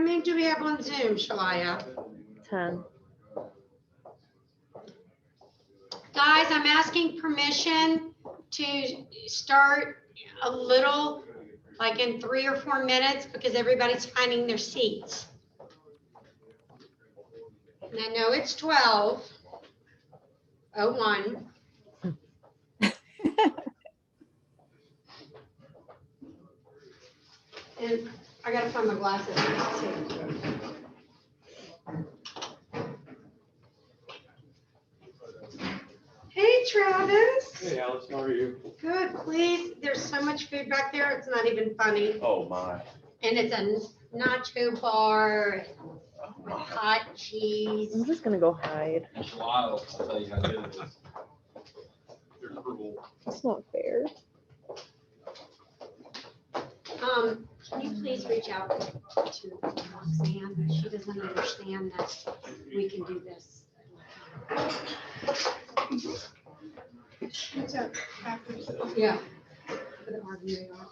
many do we have on Zoom, Shalaya? 10. Guys, I'm asking permission to start a little, like in 3 or 4 minutes, because everybody's finding their seats. And I know it's 12:01. And I gotta find my glasses. Hey, Travis. Hey, Alex, how are you? Good, please. There's so much food back there, it's not even funny. Oh, my. And it's a nacho bar, Oh, my. hot cheese. I'm just gonna go hide. It's wild. I'll tell you how good it is. They're cruel. That's not fair. Can you please reach out to Roxanne? She doesn't understand that we can do this. Yeah. For the RV radar.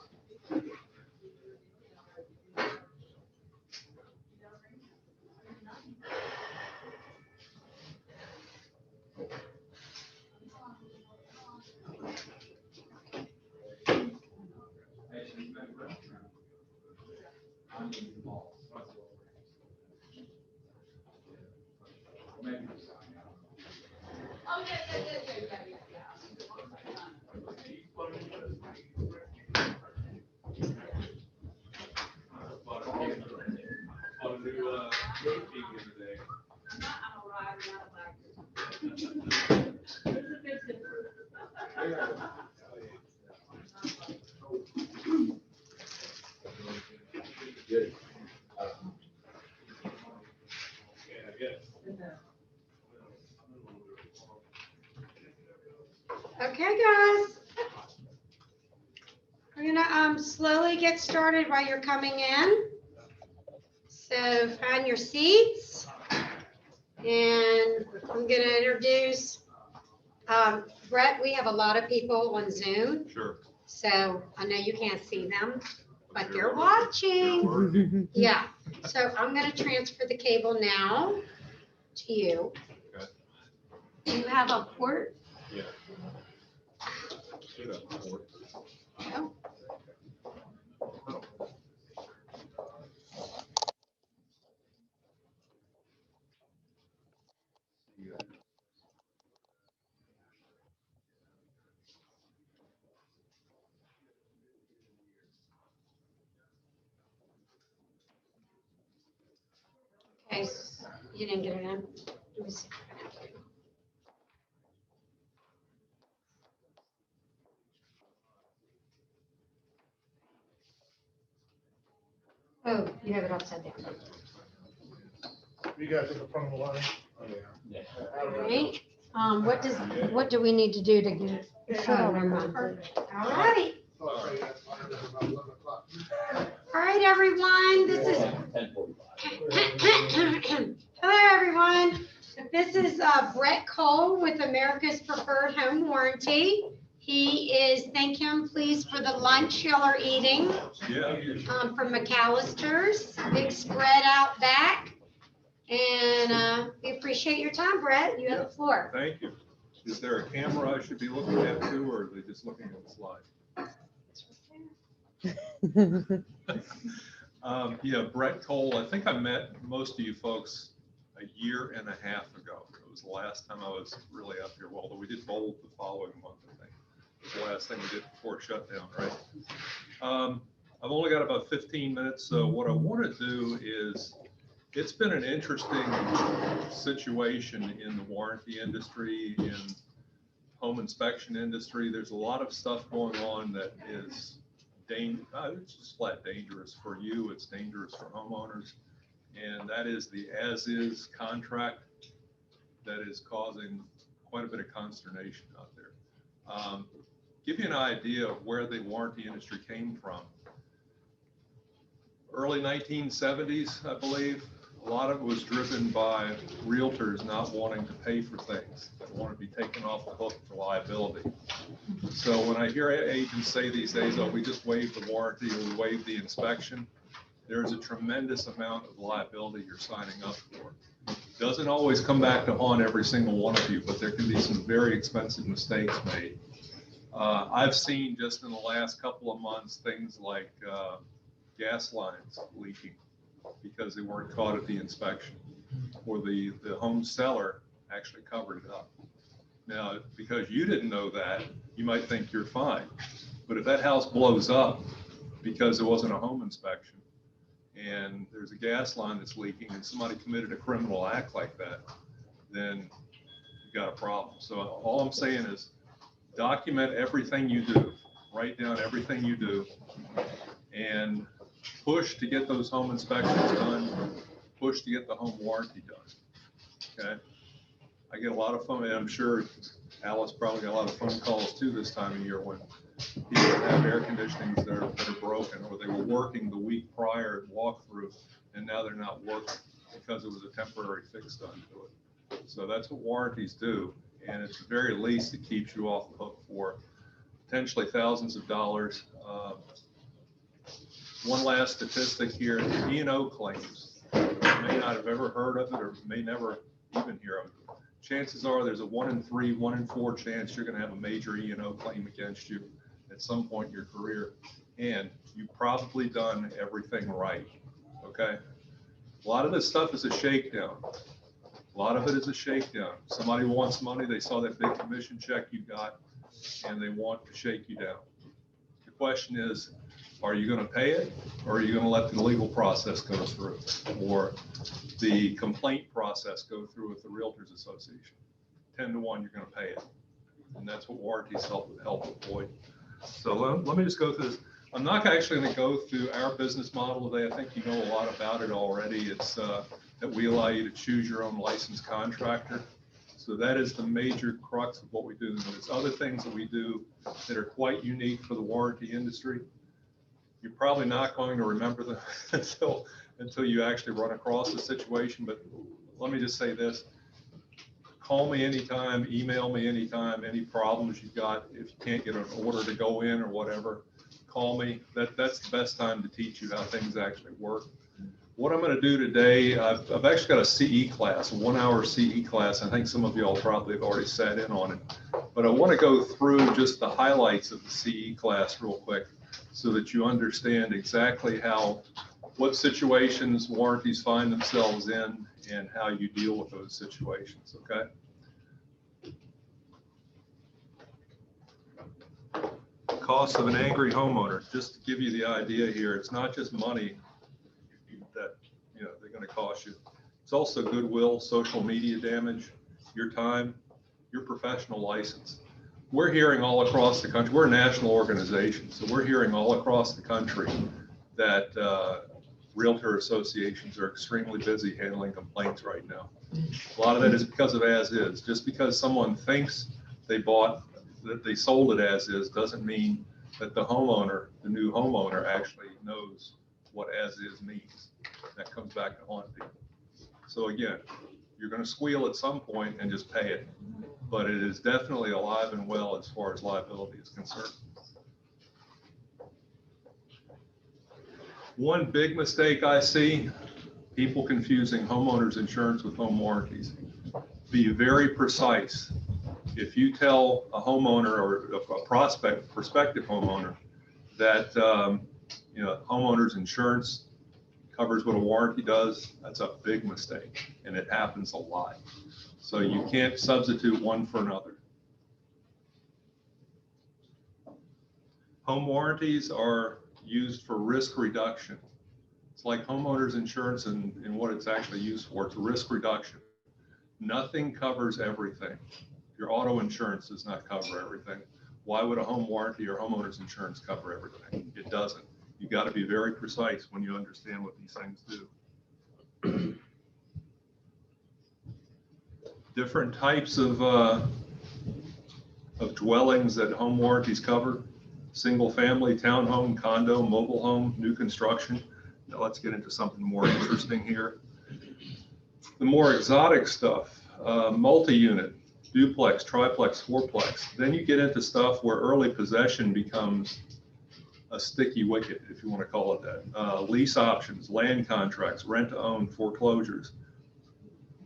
Okay, guys. We're gonna slowly get started while you're coming in. So find your seats. And I'm gonna introduce Brett. We have a lot of people on Zoom, Sure. so I know you can't see them, but they're watching. Yeah, so I'm gonna transfer the cable now to you. Okay. Do you have a port? Yeah. Should have more. No? Yeah. Okay, you didn't get it in? Let me see. Oh, you have it upside down. You guys at the front of the line? Yeah. All right, what do we need to do to get? Shut never up. mind. All right, Oh, so that's about 11 o'clock. all right, everyone, this is 10:45. hello, everyone. This is Brett Cole with America's Preferred Home Warranty. He is, thank him, please, for the lunch y'all are eating Yeah. from McAllister's. Big spread out back. And we appreciate your time, Brett. You have the floor. Thank you. Is there a camera I should be looking at too, or are they just looking at the slide? Yeah, Brett Cole, I think I met most of you folks a year and a half ago. It was the last time I was really up here. Well, we did bowl the following month, I think. It was the last thing we did before shutdown, right? I've only got about 15 minutes, so what I want to do is, it's been an interesting situation in the warranty industry, in home inspection industry. There's a lot of stuff going on that is it's just flat dangerous for you. It's dangerous for homeowners. And that is the as-is contract that is causing quite a bit of consternation out there. Give you an idea of where the warranty industry came from. Early 1970s, I believe. A lot of it was driven by realtors not wanting to pay for things, that want to be taken off the hook for liability. So when I hear agents say these days, oh, we just waived the warranty or we waived the inspection, there's a tremendous amount of liability you're signing up for. Doesn't always come back to haunt every single one of you, but there can be some very expensive mistakes made. I've seen just in the last couple of months, things like gas lines leaking because they weren't caught at the inspection, or the home seller actually covered it up. Now, because you didn't know that, you might think you're fine. But if that house blows up because there wasn't a home inspection and there's a gas line that's leaking and somebody committed a criminal act like that, then you got a problem. So all I'm saying is document everything you do, write down everything you do, and push to get those home inspections done, push to get the home warranty done. Okay. I get a lot of phone, and I'm sure Alice probably got a lot of phone calls too this time of year when people have air conditionings that are broken, or they were working the week prior at walkthrough and now they're not working because it was a temporary fix done to it. So that's what warranties do. And at the very least, it keeps you off the hook for potentially thousands of dollars. One last statistic here, E&O claims. You may not have ever heard of it or may never even hear of it. Chances are there's a 1 in 3, 1 in 4 chance you're going to have a major E&O claim against you at some point in your career. And you've probably done everything right, okay? A lot of this stuff is a shakedown. A lot of it is a shakedown. Somebody wants money, they saw that big commission check you got, and they want to shake you down. The question is, are you going to pay it, or are you going to let the legal process go through, or the complaint process go through with the Realtors Association? 10 to 1, you're going to pay it. And that's what warranties help avoid. So let me just go through this. I'm not actually going to go through our business model today. I think you know a lot about it already. It's that we allow you to choose your own licensed contractor. So that is the major crux of what we do. There's other things that we do that are quite unique for the warranty industry. You're probably not going to remember them until you actually run across the situation. But let me just say this. Call me anytime, email me anytime, any problems you've got. If you can't get an order to go in or whatever, call me. That's the best time to teach you how things actually work. What I'm going to do today, I've actually got a CE class, a 1-hour CE class. I think some of you all probably have already sat in on it. But I want to go through just the highlights of the CE class real quick so that you understand exactly what situations warranties find themselves in and how you deal with those situations, okay? Cost of an angry homeowner. Just to give you the idea here, it's not just money that they're going to cost you. It's also goodwill, social media damage, your time, your professional license. We're hearing all across the country. We're a national organization, so we're hearing all across the country that realtor associations are extremely busy handling complaints right now. A lot of that is because of as is. Just because someone thinks they sold it as is doesn't mean that the homeowner, the new homeowner, actually knows what as is means. That comes back to haunt people. So again, you're going to squeal at some point and just pay it, but it is definitely alive and well as far as liability is concerned. One big mistake I see, people confusing homeowners insurance with home warranties. Be very precise. If you tell a homeowner or a prospective homeowner that homeowners insurance covers what a warranty does, that's a big mistake, and it happens a lot. So you can't substitute one for another. Home warranties are used for risk reduction. It's like homeowners insurance and what it's actually used for. It's risk reduction. Nothing covers everything. Your auto insurance does not cover everything. Why would a home warranty or homeowners insurance cover everything? It doesn't. You got to be very precise when you understand what these things do. Different types of dwellings that home warranties cover: single family, townhome, condo, mobile home, new construction. Now let's get into something more interesting here. The more exotic stuff, multi-unit, duplex, triplex, fourplex. Then you get into stuff where early possession becomes a sticky wicket, if you want to call it that. Lease options, land contracts, rent to own, foreclosures.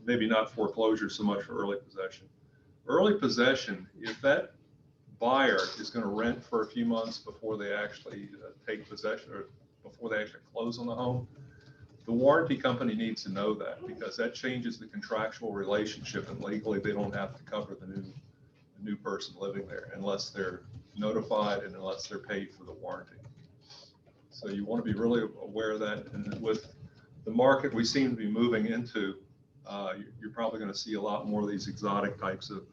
Maybe not foreclosure so much for early possession. Early possession, if that buyer is going to rent for a few months before they actually take possession or before they actually close on the home, the warranty company needs to know that, because that changes the contractual relationship, and legally they don't have to cover the new person living there unless they're notified and unless they're paid for the warranty. So you want to be really aware of that. And with the market we seem to be moving into, you're probably going to see a lot more of these exotic types of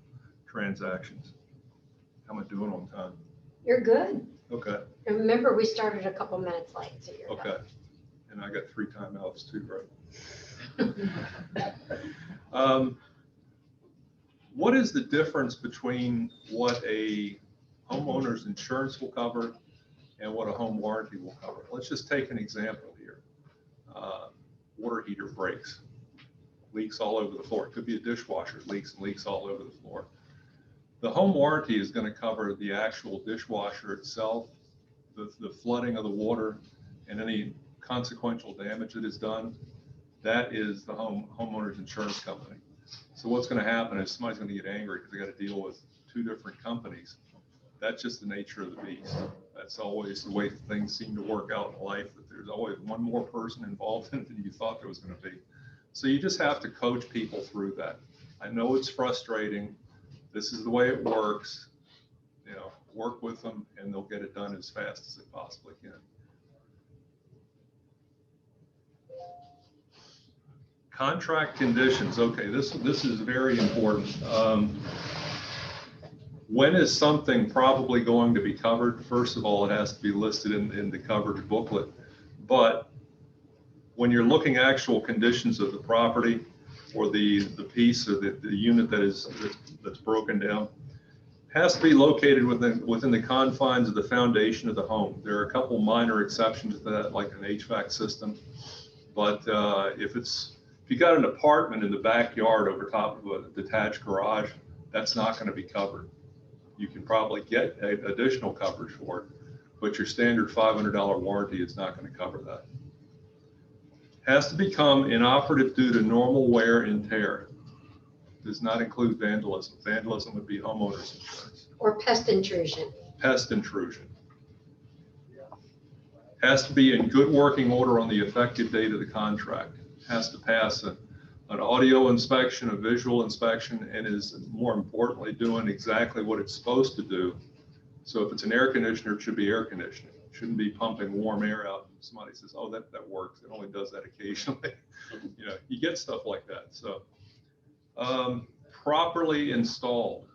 transactions. How am I doing on time? You're good. Okay, And remember, we started a couple minutes late, so you're okay. And I got 3 timeouts too, right? What is the difference between what a homeowner's insurance will cover and what a home warranty will cover? Let's just take an example here. Water heater breaks, leaks all over the floor. It could be a dishwasher, leaks all over the floor. The home warranty is going to cover the actual dishwasher itself, the flooding of the water, and any consequential damage that is done. That is the homeowner's insurance company. So what's going to happen is somebody's going to get angry because they got to deal with 2 different companies. That's just the nature of the beast. That's always the way things seem to work out in life, that there's always one more person involved in it than you thought there was going to be. So you just have to coach people through that. I know it's frustrating. This is the way it works. You know, work with them and they'll get it done as fast as they possibly can. Contract conditions. Okay, this is very important. When is something probably going to be covered? First of all, it has to be listed in the coverage booklet. But when you're looking at actual conditions of the property or the piece or the unit that's broken down, has to be located within the confines of the foundation of the home. There are a couple minor exceptions to that, like an HVAC system. But if you got an apartment in the backyard over top of a detached garage, that's not going to be covered. You can probably get additional coverage for it, but your standard $500 warranty is not going to cover that. Has to become inoperative due to normal wear and tear. Does not include vandalism. Vandalism would be homeowner's insurance. Or pest intrusion. Pest intrusion. Has to be in good working order on the effective date of the contract. Has to pass an audio inspection, a visual inspection, and is more importantly doing exactly what it's supposed to do. So if it's an air conditioner, it should be air conditioning. It shouldn't be pumping warm air out. Somebody says, oh, that works. It only does that occasionally. You know, you get stuff like that. So properly installed.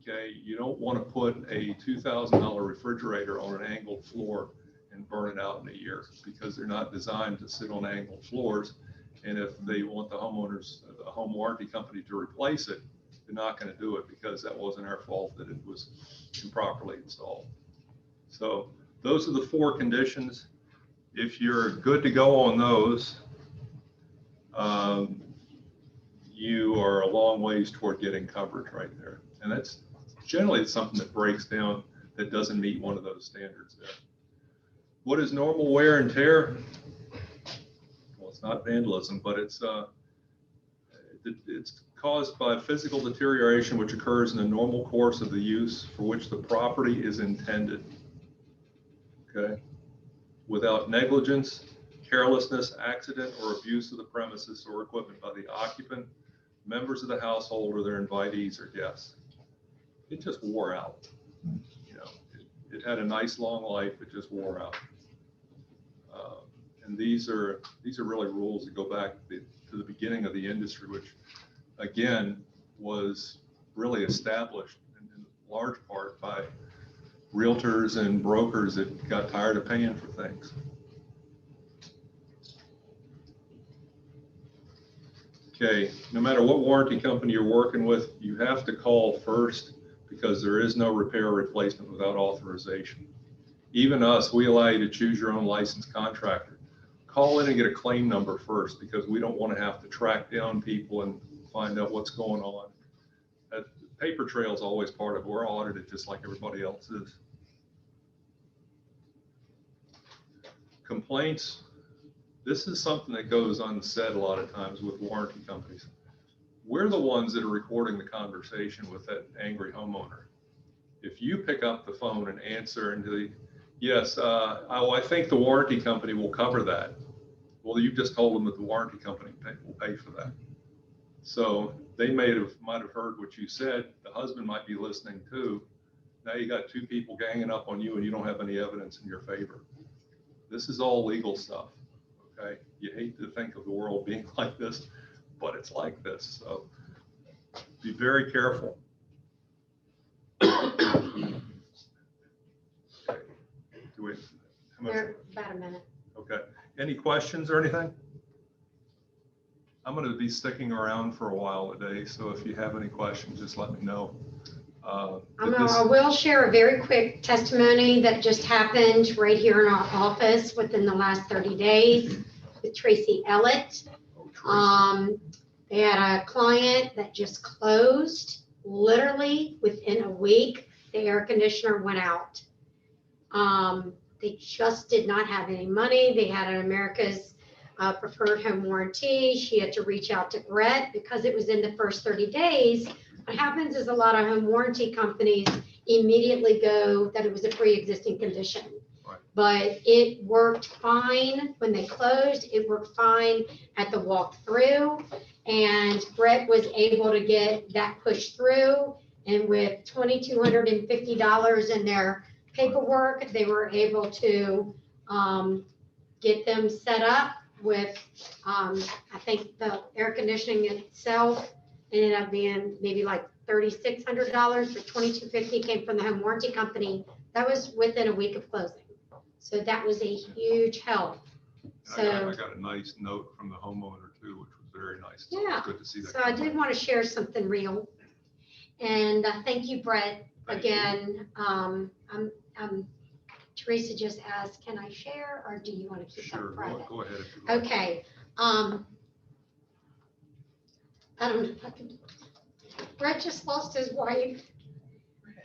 Okay, you don't want to put a $2,000 refrigerator on an angled floor and burn it out in a year, because they're not designed to sit on angled floors. And if they want the home warranty company to replace it, they're not going to do it, because that wasn't our fault that it was improperly installed. So those are the 4 conditions. If you're good to go on those, you are a long ways toward getting coverage right there. And that's generally something that breaks down that doesn't meet one of those standards there. What is normal wear and tear? Well, it's not vandalism, but it's caused by physical deterioration which occurs in the normal course of the use for which the property is intended. Okay, without negligence, carelessness, accident, or abuse of the premises or equipment by the occupant, members of the household, or their invitees or guests. It just wore out. You know, it had a nice long life. It just wore out. And these are really rules that go back to the beginning of the industry, which again was really established in large part by realtors and brokers that got tired of paying for things. Okay, no matter what warranty company you're working with, you have to call first, because there is no repair or replacement without authorization. Even us, we allow you to choose your own licensed contractor. Call in and get a claim number first, because we don't want to have to track down people and find out what's going on. Paper trail is always part of it. We're audited just like everybody else is. complaints, this is something that goes unsaid a lot of times with warranty companies. We're the ones that are recording the conversation with that angry homeowner. If you pick up the phone and answer into the, yes, I think the warranty company will cover that. Well, you just told them that the warranty company will pay for that. So they might have heard what you said. The husband might be listening too. Now you got two people ganging up on you and you don't have any evidence in your favor. This is all legal stuff, okay? You hate to think of the world being like this, but it's like this. So be very careful. Okay. Do we, how much? There, about a minute. Okay. Any questions or anything? I'm going to be sticking around for a while today, so if you have any questions, just let me know. I will share a very quick testimony that just happened right here in our office within the last 30 days with Tracy Ellett. They had a client that just closed literally within a week. The air conditioner went out. They just did not have any money. They had an America's preferred home warranty. She had to reach out to Brett because it was in the first 30 days. What happens is a lot of home warranty companies immediately go that it was a pre-existing condition. Right. But it worked fine when they closed. It worked fine at the walkthrough. And Brett was able to get that pushed through. And with $2,250 in their paperwork, they were able to get them set up with, I think the air conditioning itself ended up being maybe like $3,600 or $2,250 came from the home warranty company. That was within a week of closing. So that was a huge help. I got a nice note from the homeowner too, which was very nice. Yeah. Good to see that. So I did want to share something real. And thank you, Brett, Thank again. Teresa just asked, can I share or do you want to keep Sure, that private? go ahead. If you like. Okay. I don't know if I can. Brett just lost his wife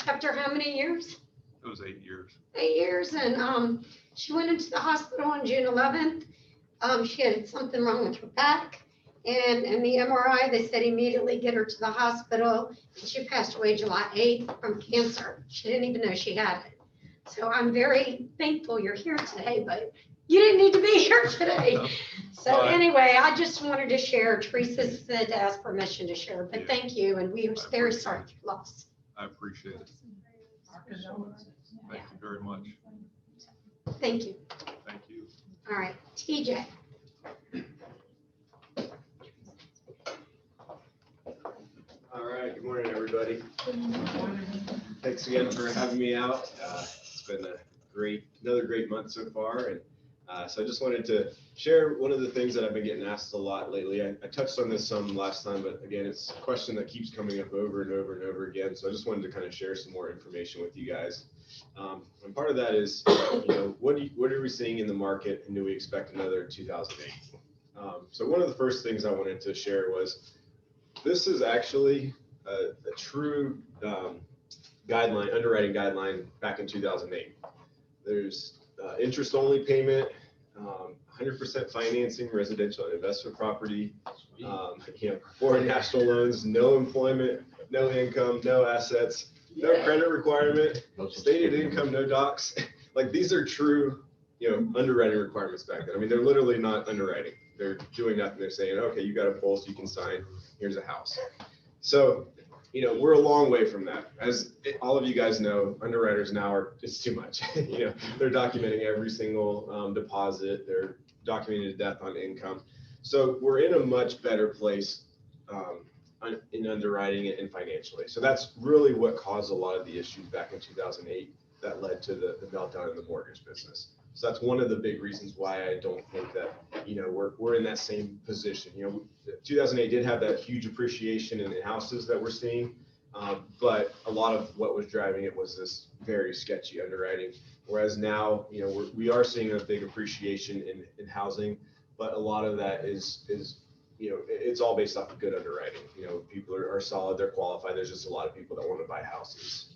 after how many years? It was 8 years. 8 years. And she went into the hospital on June 11th. She had something wrong with her back. And in the MRI, they said immediately get her to the hospital. And she passed away July 8th from cancer. She didn't even know she had it. So I'm very thankful you're here today, but you didn't need to be here today. No. So anyway, I just wanted to share. Teresa said to ask permission to share, but thank you. And we are very sorry for your loss. I appreciate it. Thank you very much. Thank you. Thank you. All right, TJ. All right, good morning, everybody. Thanks again for having me out. It's been another great month so far. And so I just wanted to share one of the things that I've been getting asked a lot lately. I touched on this some last time, but again, it's a question that keeps coming up over and over and over again. So I just wanted to kind of share some more information with you guys. And part of that is, what are we seeing in the market, and do we expect another 2008? So one of the first things I wanted to share was, this is actually a true underwriting guideline back in 2008. There's interest-only payment, 100% financing, residential and investment property, foreign national loans, no employment, no income, no assets, no credit requirement, stated income, no docs. Like, these are true, underwriting requirements back then. I mean, they're literally not underwriting. They're doing nothing. They're saying, okay, you got a pulse, you can sign, here's a house. So, we're a long way from that. As all of you guys know, underwriters now it's too much. They're documenting every single deposit. They're documenting death on income. So we're in a much better place in underwriting and financially. So that's really what caused a lot of the issues back in 2008 that led to the meltdown in the mortgage business. So that's one of the big reasons why I don't think that, we're in that same position. 2008 did have that huge appreciation in houses that we're seeing, but a lot of what was driving it was this very sketchy underwriting. Whereas now, we are seeing a big appreciation in housing, but a lot of that is it's all based off of good underwriting. People are solid, they're qualified. There's just a lot of people that want to buy houses.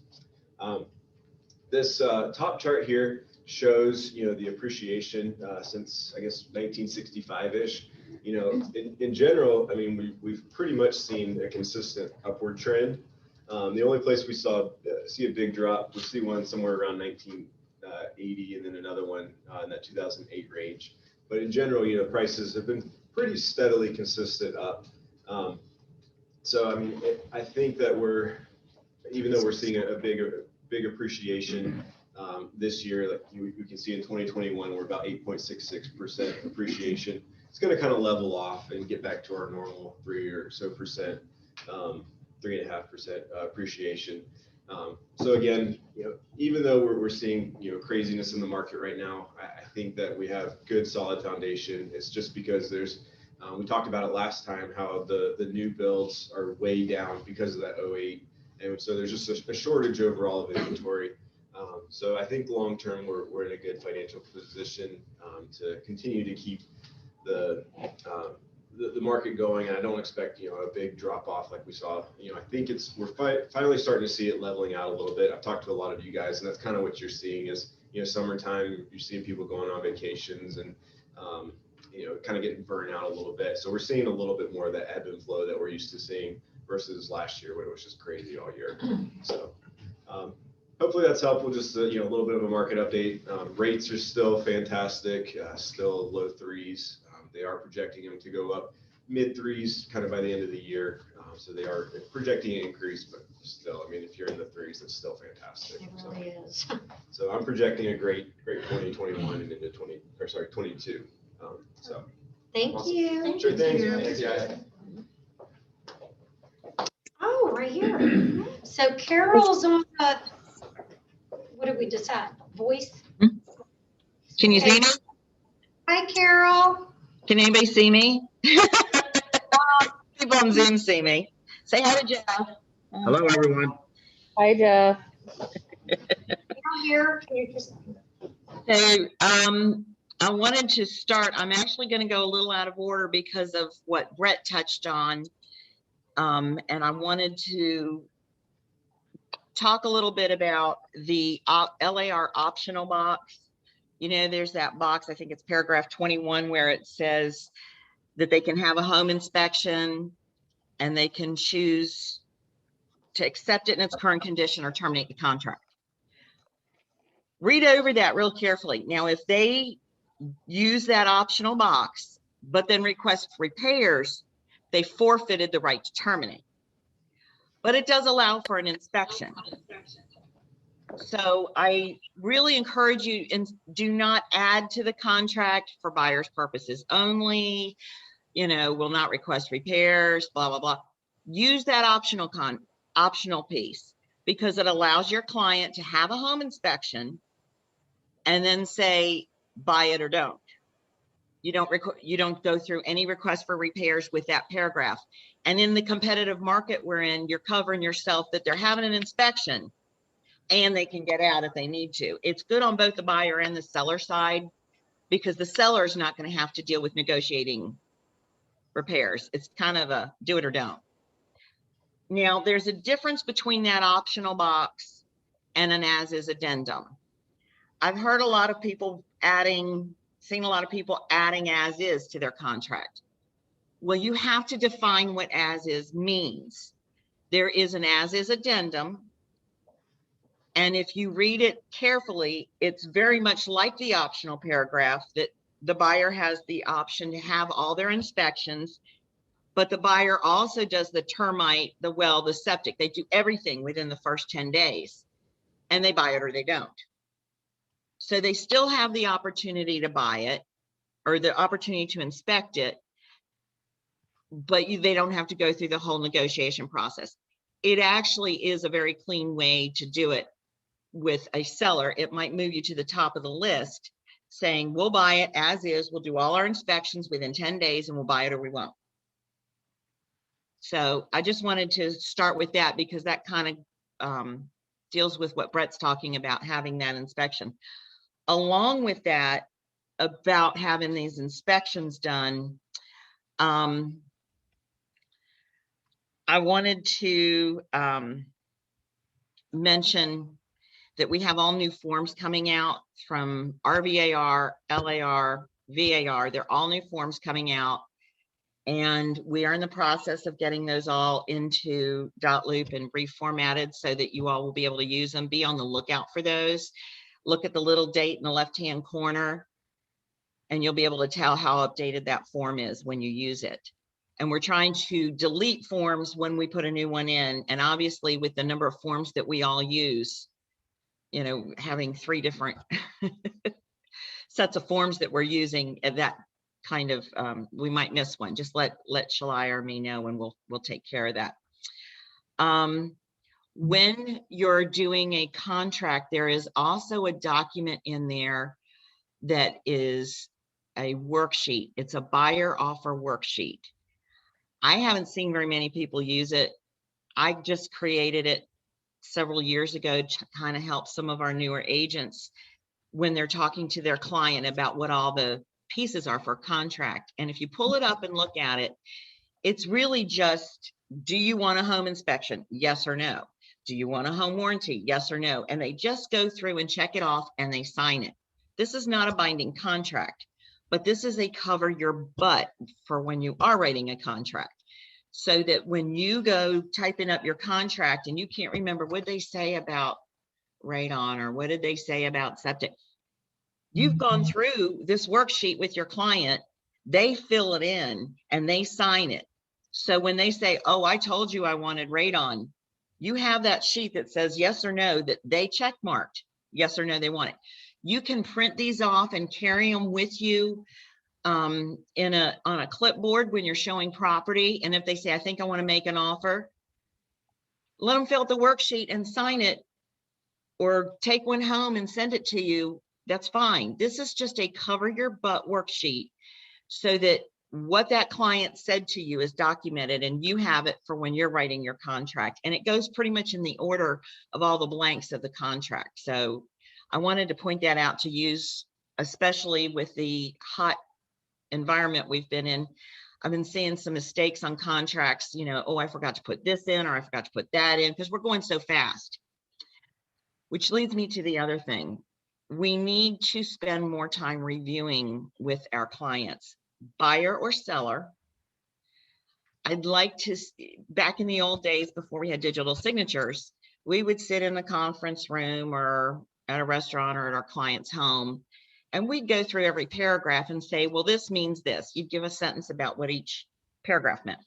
This top chart here shows, the appreciation since, I guess, 1965-ish. In general, I mean, we've pretty much seen a consistent upward trend. The only place we see a big drop, we see one somewhere around 1980, and then another one in that 2008 range. But in general, prices have been pretty steadily consistent up. So I mean, I think that even though we're seeing a big appreciation this year, like we can see in 2021, we're about 8.66% appreciation. It's going to kind of level off and get back to our normal 3.5% appreciation. So again, even though we're seeing craziness in the market right now, I think that we have good solid foundation. It's just because we talked about it last time, how the new builds are way down because of that 08. And so there's just a shortage overall of inventory. So I think long term, we're in a good financial position to continue to keep the market going. And I don't expect, a big drop off like we saw. I think we're finally starting to see it leveling out a little bit. I've talked to a lot of you guys, and that's kind of what you're seeing is, summertime, you're seeing people going on vacations and, kind of getting burned out a little bit. So we're seeing a little bit more of that ebb and flow that we're used to seeing versus last year when it was just crazy all year. So hopefully that's helpful. Just a little bit of a market update. Rates are still fantastic, still low threes. They are projecting them to go up mid threes kind of by the end of the year. So they are projecting an increase, but still, I mean, if you're in the threes, that's still fantastic. It really is. So I'm projecting a great 2021 and into 22. So Thank awesome. you. Sure thing. Thanks, guys. Oh, right here. So Carol's on the, what did we decide? Voice? Can you see me? Hi, Carol. Can anybody see me? People on Zoom see me. Say hi to Jeff. Hello, everyone. Hi, Jeff. You're here. Can you just, So I wanted to start. I'm actually going to go a little out of order because of what Brett touched on. And I wanted to talk a little bit about the LAR optional box. There's that box, I think it's paragraph 21, where it says that they can have a home inspection and they can choose to accept it in its current condition or terminate the contract. Read over that real carefully. Now, if they use that optional box, but then request repairs, they forfeited the right to terminate. But it does allow for an inspection. So I really encourage you, do not add to the contract for buyer's purposes only, will not request repairs, blah, blah, blah. Use that optional piece because it allows your client to have a home inspection and then say, buy it or don't. You don't go through any request for repairs with that paragraph. And in the competitive market we're in, you're covering yourself that they're having an inspection and they can get out if they need to. It's good on both the buyer and the seller side because the seller is not going to have to deal with negotiating repairs. It's kind of a do it or don't. Now, there's a difference between that optional box and an as-is addendum. I've heard a lot of people seen a lot of people adding as-is to their contract. Well, you have to define what as-is means. There is an as-is addendum. And if you read it carefully, it's very much like the optional paragraph that the buyer has the option to have all their inspections, but the buyer also does the termite, the well, the septic. They do everything within the first 10 days and they buy it or they don't. So they still have the opportunity to buy it or the opportunity to inspect it, but they don't have to go through the whole negotiation process. It actually is a very clean way to do it. With a seller, it might move you to the top of the list saying, we'll buy it as is, we'll do all our inspections within 10 days and we'll buy it or we won't. So I just wanted to start with that because that kind of deals with what Brett's talking about, having that inspection. Along with that, about having these inspections done, I wanted to mention that we have all new forms coming out from RVAR, LAR, VAR. They're all new forms coming out. And we are in the process of getting those all into .loop and reformatted so that you all will be able to use them. Be on the lookout for those. Look at the little date in the left-hand corner, and you'll be able to tell how updated that form is when you use it. And we're trying to delete forms when we put a new one in. And obviously with the number of forms that we all use, you know, having 3 different sets of forms that we're using, that kind of, we might miss one. Just let Shalai or me know, and we'll take care of that. When you're doing a contract, there is also a document in there that is a worksheet. It's a buyer offer worksheet. I haven't seen very many people use it. I just created it several years ago to kind of help some of our newer agents when they're talking to their client about what all the pieces are for a contract. And if you pull it up and look at it, it's really just, do you want a home inspection? Yes or no. Do you want a home warranty? Yes or no. And they just go through and check it off and they sign it. This is not a binding contract, but this is a cover your butt for when you are writing a contract. So that when you go typing up your contract and you can't remember what they say about radon or what did they say about septic, you've gone through this worksheet with your client, they fill it in and they sign it. So when they say, oh, I told you I wanted radon, you have that sheet that says yes or no, that they check marked, yes or no, they want it. You can print these off and carry them with you on a clipboard when you're showing property. And if they say, I think I want to make an offer, let them fill out the worksheet and sign it, or take one home and send it to you. That's fine. This is just a cover your butt worksheet so that what that client said to you is documented and you have it for when you're writing your contract. And it goes pretty much in the order of all the blanks of the contract. So I wanted to point that out to use, especially with the hot environment we've been in. I've been seeing some mistakes on contracts, you know, oh, I forgot to put this in, or I forgot to put that in, because we're going so fast. Which leads me to the other thing. We need to spend more time reviewing with our clients, buyer or seller. I'd like to, back in the old days before we had digital signatures, we would sit in the conference room or at a restaurant or at our client's home, and we'd go through every paragraph and say, well, this means this. You'd give a sentence about what each paragraph meant.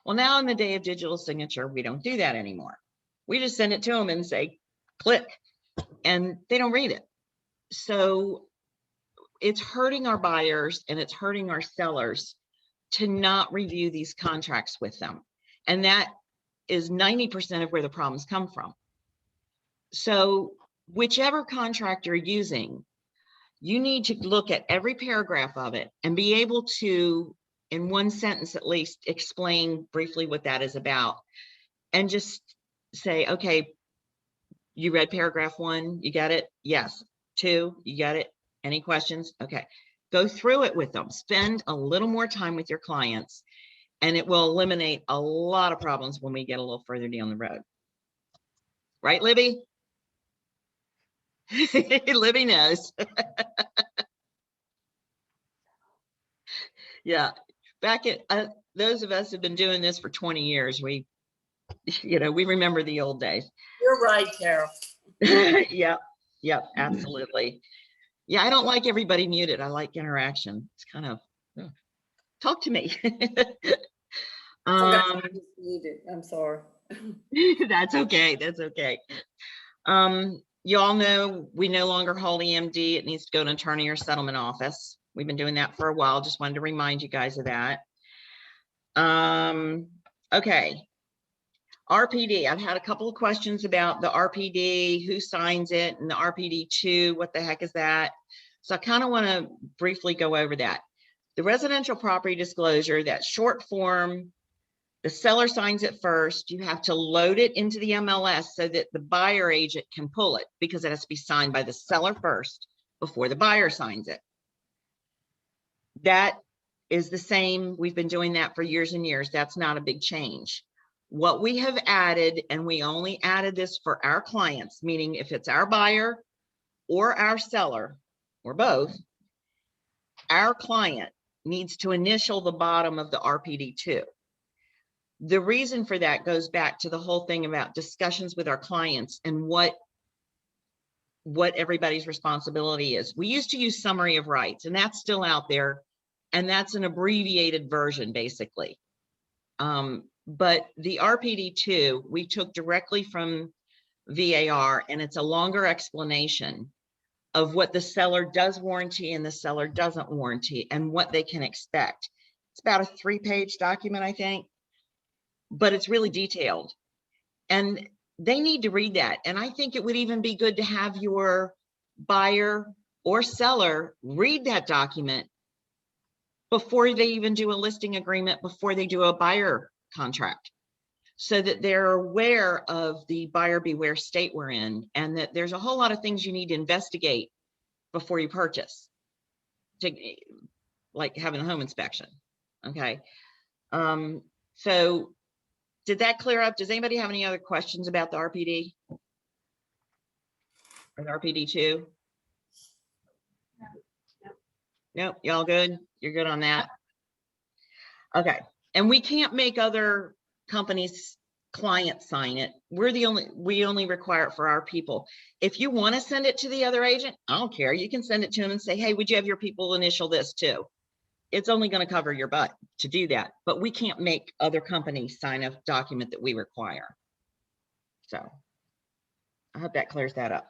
Well, now in the day of digital signature, we don't do that anymore. We just send it to them and say, click, and they don't read it. So it's hurting our buyers and it's hurting our sellers to not review these contracts with them. And that is 90% of where the problems come from. So whichever contract you're using, you need to look at every paragraph of it and be able to, in one sentence at least, explain briefly what that is about. And just say, okay, you read paragraph 1, you got it? Yes. 2, you got it? Any questions? Okay. Go through it with them. Spend a little more time with your clients, and it will eliminate a lot of problems when we get a little further down the road. Right, Libby? Libby knows. Yeah. Back at those of us who've been doing this for 20 years, we remember the old days. You're right, Carol. Yep, absolutely. Yeah, I don't like everybody muted. I like interaction. It's kind of, talk to me. I just muted. I'm sorry. That's okay. That's okay. You all know we no longer hold EMD. It needs to go to an attorney or settlement office. We've been doing that for a while. Just wanted to remind you guys of that. Okay. RPD. I've had a couple of questions about the RPD, who signs it, and the RPD2, what the heck is that? So I kind of want to briefly go over that. The residential property disclosure, that short form, the seller signs it first. You have to load it into the MLS so that the buyer agent can pull it, because it has to be signed by the seller first before the buyer signs it. That is the same. We've been doing that for years and years. That's not a big change. What we have added, and we only added this for our clients, meaning if it's our buyer or our seller, or both, our client needs to initial the bottom of the RPD2. The reason for that goes back to the whole thing about discussions with our clients and what everybody's responsibility is. We used to use summary of rights, and that's still out there, and that's an abbreviated version, basically. But the RPD2, we took directly from VAR, and it's a longer explanation of what the seller does warranty and the seller doesn't warranty and what they can expect. It's about a 3-page document, I think, but it's really detailed. And they need to read that. And I think it would even be good to have your buyer or seller read that document before they even do a listing agreement, before they do a buyer contract, so that they're aware of the buyer beware state we're in, and that there's a whole lot of things you need to investigate before you purchase, to like having a home inspection. Okay. So did that clear up? Does anybody have any other questions about the RPD or the RPD2? Nope, y'all good? You're good on that? Okay. And we can't make other companies' clients sign it. We only require it for our people. If you want to send it to the other agent, I don't care. You can send it to them and say, hey, would you have your people initial this too? It's only going to cover your butt to do that, but we can't make other companies sign a document that we require. So I hope that clears that up.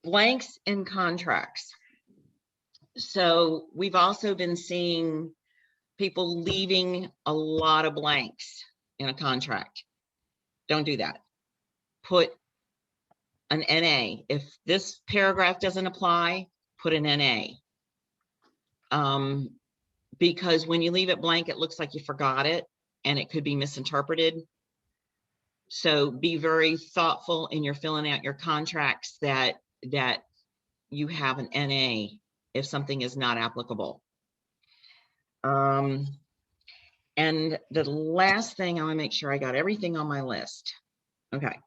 Blanks in contracts. So we've also been seeing people leaving a lot of blanks in a contract. Don't do that. Put an NA. If this paragraph doesn't apply, put an NA. Because when you leave it blank, it looks like you forgot it and it could be misinterpreted. So be very thoughtful in your filling out your contracts that you have an NA if something is not applicable. And the last thing, I want to make sure I got everything on my list. Okay.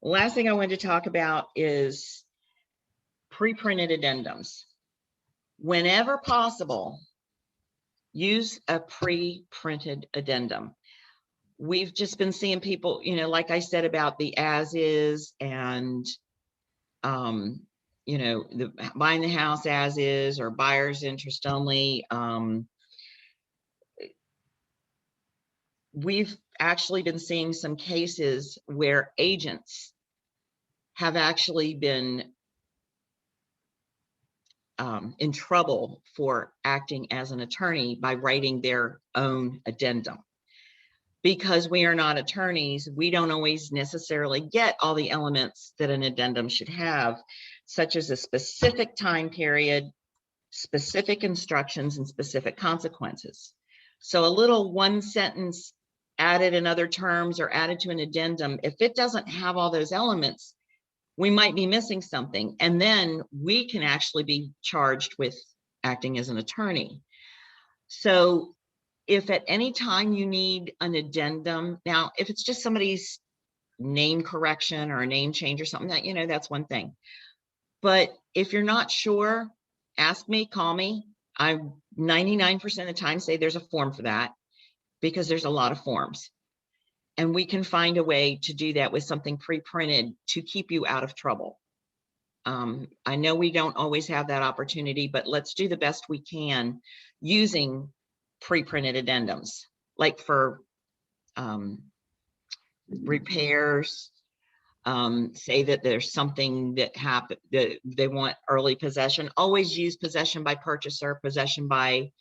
Last thing I wanted to talk about is pre-printed addendums. Whenever possible, use a pre-printed addendum. We've just been seeing people, you know, like I said about the as is and, you know, the buying the house as is or buyer's interest only. We've actually been seeing some cases where agents have actually been in trouble for acting as an attorney by writing their own addendum. Because we are not attorneys, we don't always necessarily get all the elements that an addendum should have, such as a specific time period, specific instructions, and specific consequences. So a little one sentence added in other terms or added to an addendum, if it doesn't have all those elements, we might be missing something. And then we can actually be charged with acting as an attorney. So if at any time you need an addendum, now, if it's just somebody's name correction or a name change or something, that, you know, that's one thing. But if you're not sure, ask me, call me. I 99% of the time say there's a form for that, because there's a lot of forms. And we can find a way to do that with something pre-printed to keep you out of trouble. I know we don't always have that opportunity, but let's do the best we can using pre-printed addendums, like for repairs, say that there's something that happened, that they want early possession. Always use possession by purchaser, possession by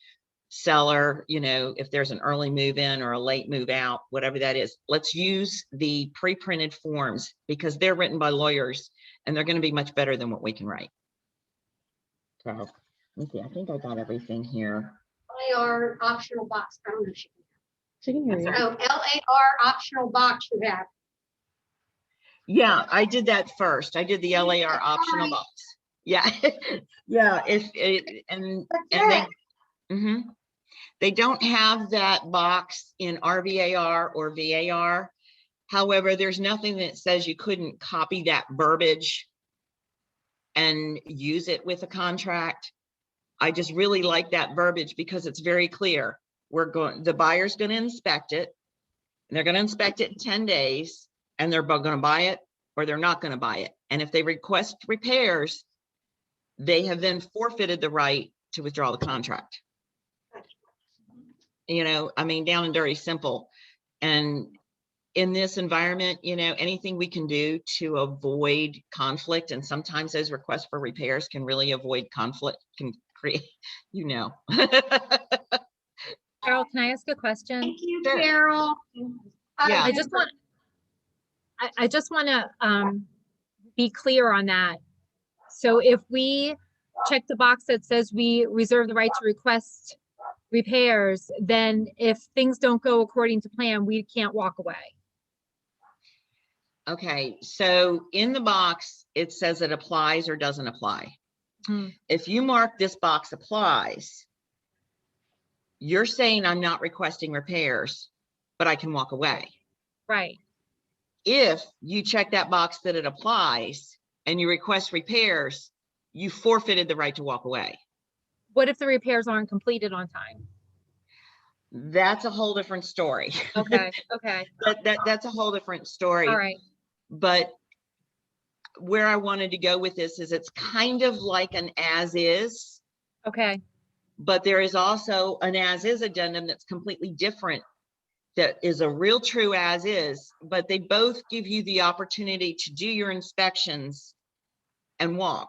seller, you know, if there's an early move in or a late move out, whatever that is. Let's use the pre-printed forms because they're written by lawyers and they're going to be much better than what we can write. So, let's see, I think I got everything here. LAR optional box. I don't know if you She can hear you. can. Oh, LAR optional box you have. Yeah, I did that first. I did the LAR optional box. Yeah. Yeah, if it, and they, They don't have that box in RVAR or VAR. However, there's nothing that says you couldn't copy that verbiage and use it with a contract. I just really like that verbiage because it's very clear. The buyer's going to inspect it, and they're going to inspect it in 10 days, and they're going to buy it or they're not going to buy it. And if they request repairs, they have then forfeited the right to withdraw the contract. You know, I mean, down and dirty simple. And in this environment, you know, anything we can do to avoid conflict, and sometimes those requests for repairs can really avoid conflict, can create, you know. Carol, can I ask a question? Thank you, Sure. Carol. Yeah. I just want to be clear on that. So if we check the box that says we reserve the right to request repairs, then if things don't go according to plan, we can't walk away. Okay, so in the box, it says it applies or doesn't apply. If you mark this box applies, you're saying I'm not requesting repairs, but I can walk away. Right. If you check that box that it applies and you request repairs, you forfeited the right to walk away. What if the repairs aren't completed on time? That's a whole different story. Okay, okay, That's a whole different story. all right. But where I wanted to go with this is it's kind of like an as is, Okay, but there is also an as is addendum that's completely different. That is a real true as is, but they both give you the opportunity to do your inspections and walk.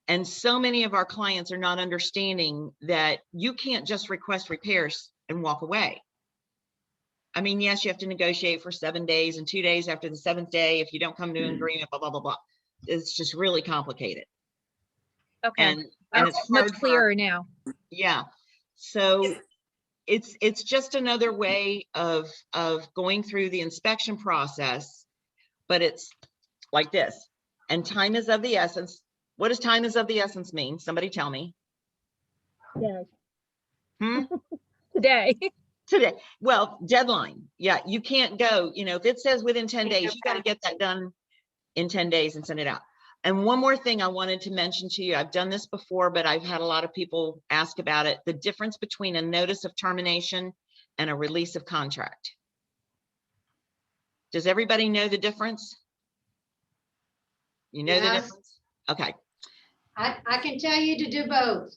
And so many of our clients are not understanding that you can't just request repairs and walk away. I mean, yes, you have to negotiate for 7 days, and 2 days after the 7th day, if you don't come to an agreement, blah, blah, blah, blah. It's just really complicated. okay. And That's it's much hard for- clearer now. Yeah. So it's just another way of going through the inspection process, but it's like this. And time is of the essence. What does time is of the essence mean? Somebody tell me. Yeah. Hmm? Today. Today. Well, deadline. Yeah, you can't go, you know, if it says within 10 days, you got to get that done in 10 days and send it out. And one more thing I wanted to mention to you, I've done this before, but I've had a lot of people ask about it. The difference between a notice of termination and a release of contract. Does everybody know the difference? You know the Yes. difference? Okay. I can tell you to do both.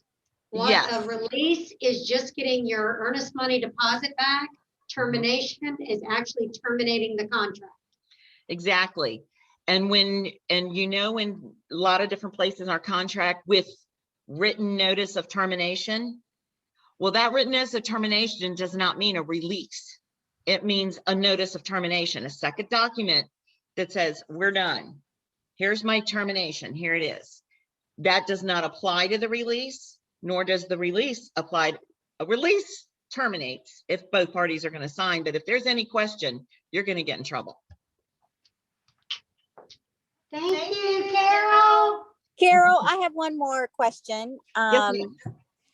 One, Yes. a release is just getting your earnest money deposit back. Termination is actually terminating the contract. Exactly. And you know, in a lot of different places in our contract with written notice of termination, well, that written notice of termination does not mean a release. It means a notice of termination, a second document that says, we're done. Here's my termination. Here it is. That does not apply to the release, nor does the release apply. A release terminates if both parties are going to sign, but if there's any question, you're going to get in trouble. Thank you, Carol. Carol, I have one more question. Yes, ma'am.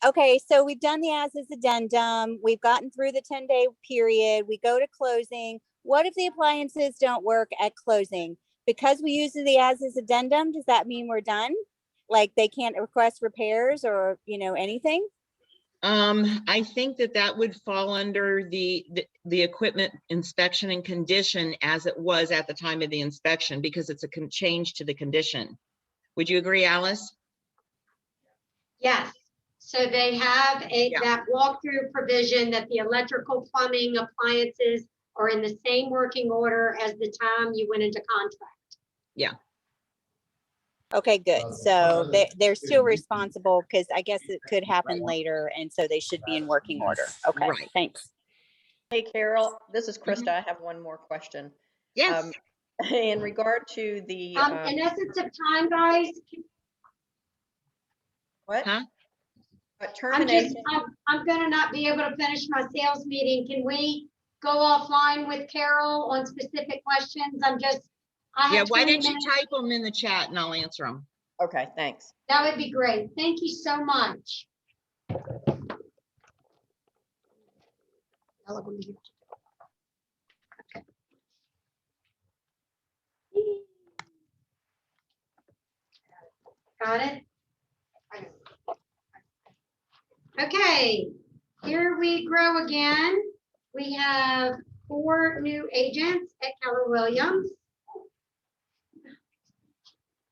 Okay, so we've done the as-is addendum. We've gotten through the 10-day period. We go to closing. What if the appliances don't work at closing? Because we use the as-is addendum, does that mean we're done? Like they can't request repairs or, you know, anything? I think that would fall under the equipment inspection and condition as it was at the time of the inspection, because it's a change to the condition. Would you agree, Alice? Yes. So they have Yeah. that walkthrough provision that the electrical, plumbing, appliances are in the same working order as the time you went into contract. Okay, good. So they're still responsible because I guess it could happen later. And so they should be in working order. Okay, Right. thanks. Hey, Carol, this is Krista. I have one more question. Yes. In regard to the, In essence of time, guys, what? Huh? Termination, I'm gonna not be able to finish my sales meeting. Can we go offline with Carol on specific questions? I Yeah, have why 20 don't you minutes. type them in the chat and I'll answer them. okay, thanks. That would be great. Thank you so much. Ella will leave. Okay. Got it? Okay, here we grow again. We have 4 new agents at Keller Williams.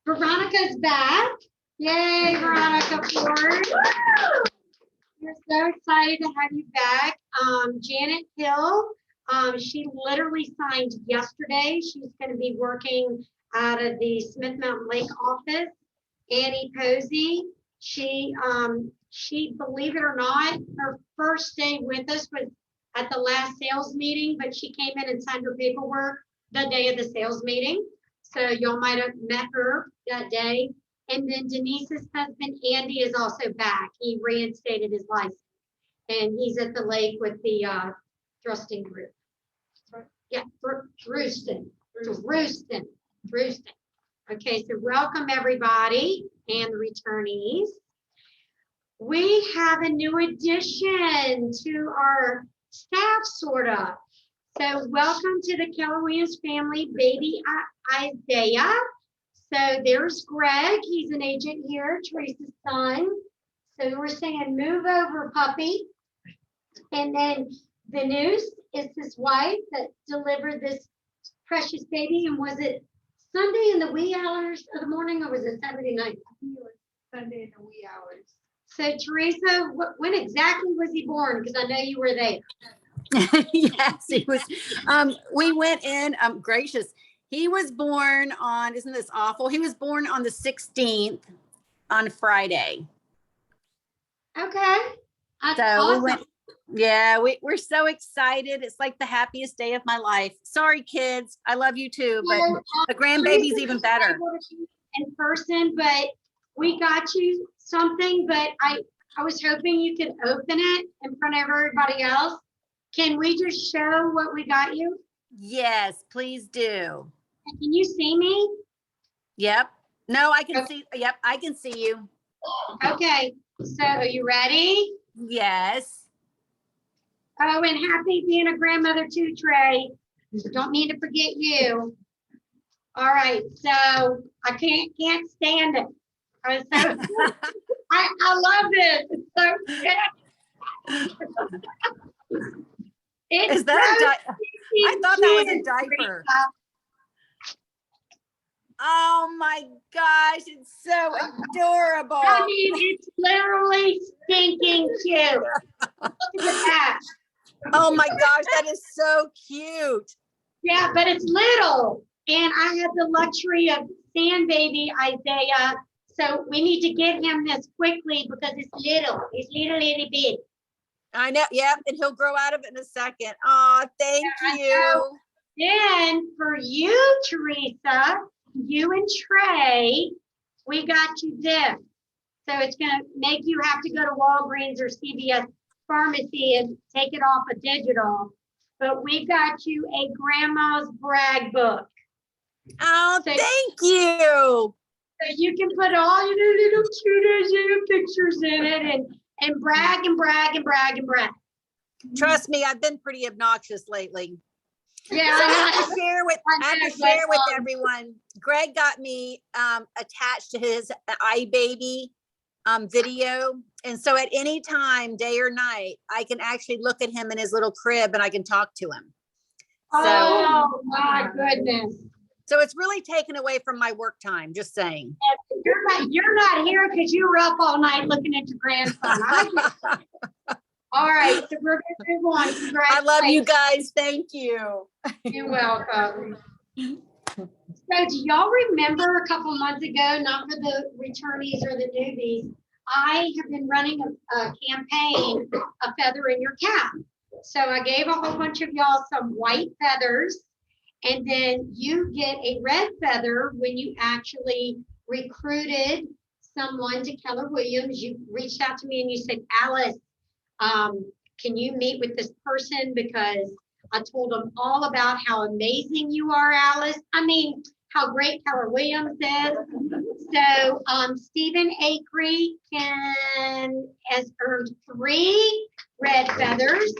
Veronica's back. Yay, Veronica Ford. We're so excited to have you back. Janet Hill, she literally signed yesterday. She's going to be working out of the Smith Mountain Lake office. Annie Posey, she, believe it or not, her first day with us was at the last sales meeting, but she came in and signed her paperwork the day of the sales meeting. So y'all might have met her that day. And then Denise's husband, Andy, is also back. He reinstated his license. And he's at the lake with the thrusting group. Yeah, Rooston. Okay, so welcome everybody and the returnees. We have a new addition to our staff, sort of. So welcome to the Keller Williams family, baby Isaiah. So there's Greg, he's an agent here, Teresa's son. So we're saying move over, puppy. And then Venus is his wife that delivered this precious baby. And was it Sunday in the wee hours of the morning, or was it Saturday night? I think it was Sunday in the wee hours. So Teresa, when exactly was he born? Because I know you were there. Yes, he was. We went in, gracious. He was born on, isn't this awful? He was born on the 16th on Friday. Okay. That's So awesome. we went, yeah, we're so excited. It's like the happiest day of my life. Sorry, kids. I love you too, but the grandbaby's even better. In person, but we got you something, but I was hoping you could open it in front of everybody else. Can we just show what we got you? Yes, please do. Can you see me? Yep. No, I can Okay. see. Yep, I can see you. Okay, so are you ready? Yes. Oh, and happy being a grandmother too, Trey. Don't need to forget you. All right, so I can't stand it. I was so I love it. It's so good. Is that a I thought that was a diaper. Oh my gosh, it's so adorable. I mean, it's literally stinking cute. Look at that. Oh my gosh, that is so cute. Yeah, but it's little. And I had the luxury of seeing baby Isaiah. So we need to get him this quickly because it's little. It's little bit. I know. Yep. And he'll grow out of it in a second. Oh, thank you. Then for you, Teresa, you and Trey, we got you this. So it's going to make you have to go to Walgreens or CVS pharmacy and take it off of digital. But we got you a grandma's brag book. Oh, so, thank you. So you can put all your little cute little pictures in it and brag and brag and brag and brag. Trust me, I've been pretty obnoxious lately. Yeah, so I have to share with everyone. Greg got me attached to his iBaby video. And so at any time, day or night, I can actually look at him in his little crib and I can talk to him. Oh my goodness. So it's really taken away from my work time, just saying. You're not here because you were up all night looking at your grandson. All right, so we're going to move on. I love you guys. Thank you. You're welcome. So do y'all remember a couple months ago, not for the returnees or the newbies, I have been running a campaign, A Feather in Your Cap. So I gave a whole bunch of y'all some white feathers, and then you get a red feather when you actually recruited someone to Keller Williams. You reached out to me and you said, Alice, can you meet with this person? Because I told them all about how amazing you are, Alice. I mean, how great Keller Williams is. So, Stephen Acree has earned 3 red feathers.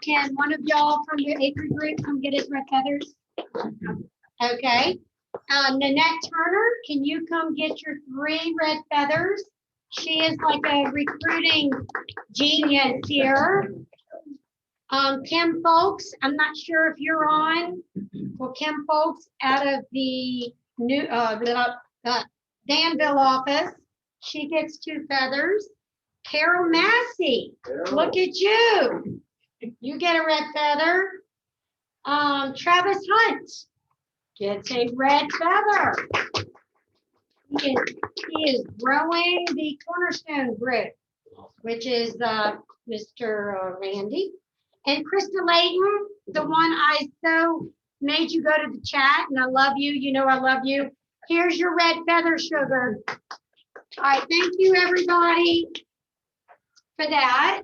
Can one of y'all from the Acree group come get his red feathers? Okay. Nanette Turner, can you come get your 3 red feathers? She is like a recruiting genius here. Kim Folks, I'm not sure if you're on. Well, Kim Folks out of the new Danville office, she gets 2 feathers. Carol Massey, look at you. You get a red feather. Travis Hunt gets a red feather. He is growing the Cornerstone group, which is Mr. Randy. And Krista Layton, the one I so made you go to the chat, and I love you. You know I love you. Here's your red feather, sugar. All right, thank you, everybody, for that.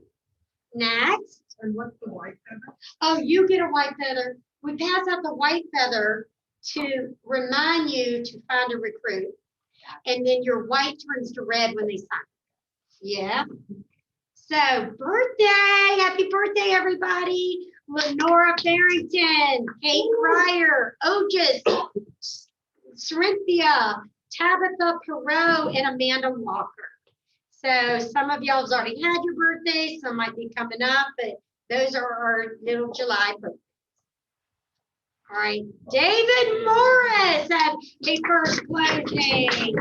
Next. And what's the white feather? Oh, you get a white feather. We pass out the white feather to remind you to find a recruit. And then your white turns to red when they sign. Yeah. So birthday, happy birthday, everybody. Lenora Barrington, Kate Cryer, Otis, Cynthia, Tabitha Perot, and Amanda Walker. So some of y'all have already had your birthdays, some might be coming up, but those are our little July birthdays. All right, David Morris had a first closing,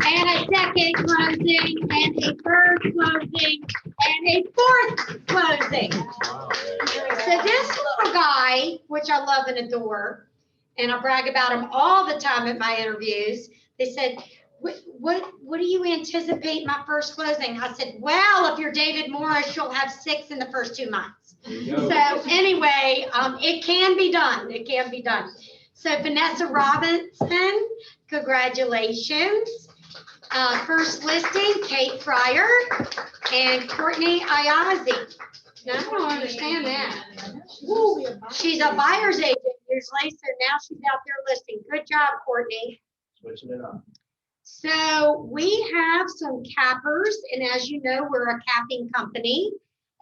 and a second closing, and a third closing, and a fourth closing. So this little guy, which I love and adore, and I brag about him all the time at my interviews, they said, what do you anticipate my first closing? I said, well, if you're David Morris, you'll have 6 in the first 2 months. So anyway, it can be done. It can be done. So Vanessa Robinson, congratulations. First listing, Kate Fryer and Courtney Ayazi. Now, I don't understand that. Ooh, she's a buyer's agent usually, so now she's out there listing. Good job, Courtney. Switching it up. So we have some cappers, and as you know, we're a capping company.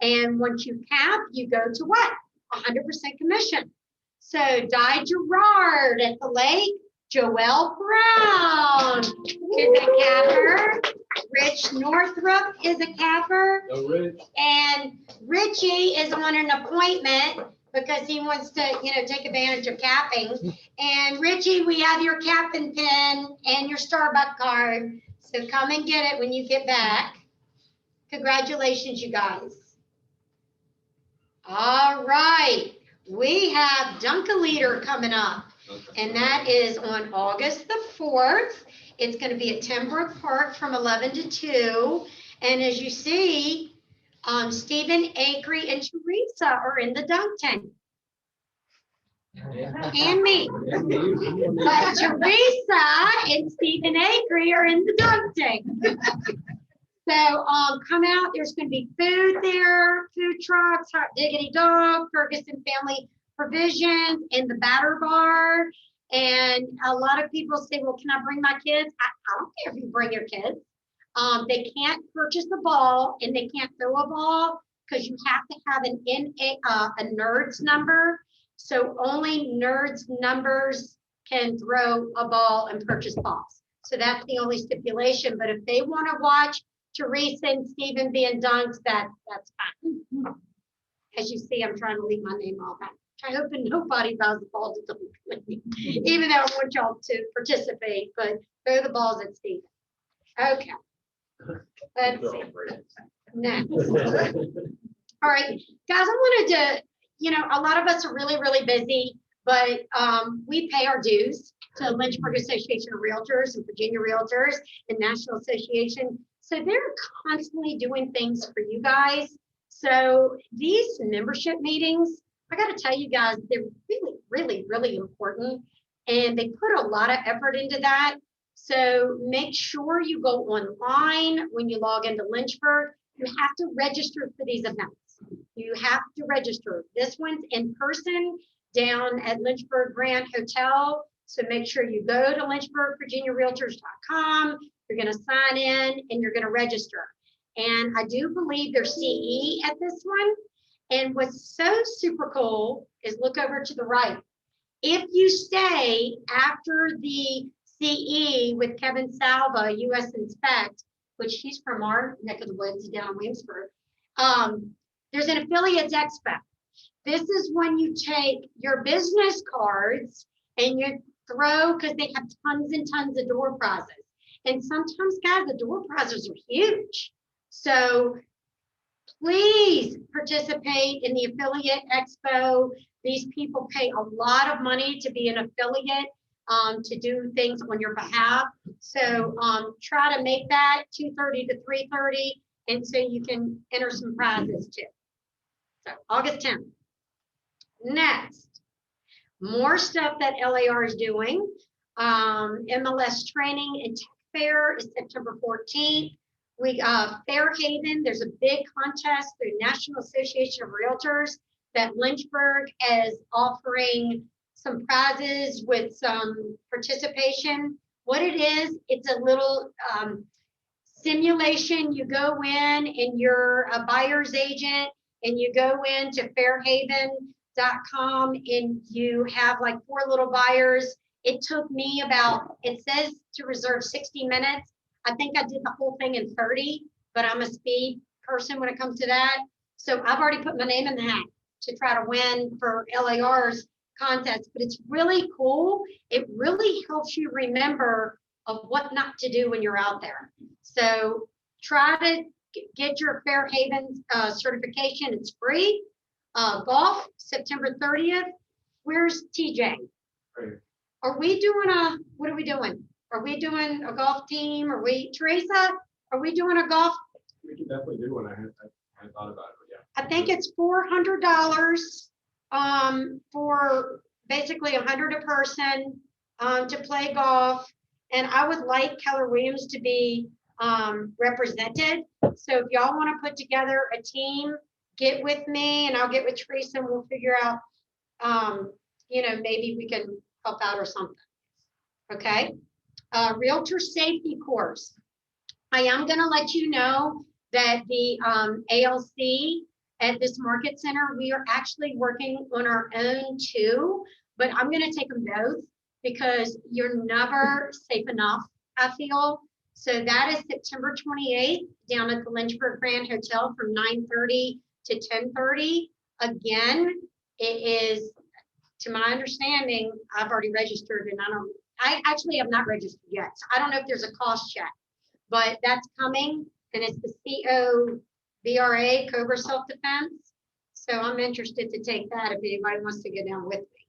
And once you cap, you go to what? 100% commission. So Di Gerard at the lake, Joelle Brown is a capper. Rich Northrup is a capper. Go Rich. And Richie is on an appointment because he wants to, take advantage of capping. And Richie, we have your capping pin and your Starbucks card. So come and get it when you get back. Congratulations, you guys. All right, we have Dunk-A-Liter coming up, and that is on August the 4th. It's going to be at Tenbrook Park from 11 to 2. And as you see, Stephen Acree and Teresa are in the dunk tank. And me. But Teresa and Stephen Acree are in the dunk tank. So come out, there's going to be food there, food trucks, Hot Diggity Dog, Ferguson Family Provisions, and the Batter Bar. And a lot of people say, well, can I bring my kids? I don't care if you bring your kids. They can't purchase a ball and they can't throw a ball because you have to have a NERDS number. So only NERDS numbers can throw a ball and purchase balls. So that's the only stipulation. But if they want to watch Teresa and Stephen being dunked, that's fine. As you see, I'm trying to leave my name off. I hope nobody buys the ball to dunk with me, even though I want y'all to participate, but throw the balls at Stephen. Okay. Let's see. Next. All right, guys, I wanted to, a lot of us are really, really busy, but we pay our dues to Lynchburg Association of Realtors and Virginia Realtors and National Association. So they're constantly doing things for you guys. So these membership meetings, I got to tell you guys, they're really, really, really important. And they put a lot of effort into that. So make sure you go online when you log into Lynchburg. You have to register for these events. You have to register. This one's in person down at Lynchburg Grand Hotel. So make sure you go to lynchburgvirginiarealtors.com. You're gonna sign in and you're gonna register. And I do believe there's CE at this one. And what's so super cool is look over to the right. If you stay after the CE with Kevin Salva, US Inspect, which he's from our neck of the woods down in Williamsburg, there's an affiliates expo. This is when you take your business cards and you throw, because they have tons and tons of door prizes. And sometimes, guys, the door prizes are huge. So please participate in the affiliate expo. These people pay a lot of money to be an affiliate, to do things on your behalf. So try to make that 2:30 to 3:30, and so you can enter some prizes too. So August 10th. Next, more stuff that LAR is doing. MLS training and tech fair is September 14th. We Fairhaven, there's a big contest through National Association of Realtors that Lynchburg is offering some prizes with some participation. What it is, it's a little simulation. You go in and you're a buyer's agent and you go into fairhaven.com and you have like 4 little buyers. It took me about, it says to reserve 60 minutes. I think I did the whole thing in 30, but I'm a speed person when it comes to that. So I've already put my name in the hat to try to win for LAR's contest, but it's really cool. It really helps you remember of what not to do when you're out there. So try to get your Fairhaven certification. It's free. Golf, September 30th. Where's TJ? Right. Are we doing what are we doing? Are we doing a golf team? Are we, Teresa, are we doing a golf? We can definitely do one. I hadn't thought about it, but yeah. I think it's $400 for basically 100 a person to play golf. And I would like Keller Williams to be represented. So if y'all want to put together a team, get with me and I'll get with Teresa and we'll figure out, maybe we can help out or something. Okay. Realtor safety course. I am going to let you know that the ALC at this market center, we are actually working on our own too, but I'm going to take them both because you're never safe enough, I feel. So that is September 28th down at the Lynchburg Grand Hotel from 9:30 to 10:30. Again, it is, to my understanding, I've already registered and I actually have not registered yet. So I don't know if there's a cost check, but that's coming and it's the COBRA, Cobra Self-Defense. So I'm interested to take that if anybody wants to go down with me.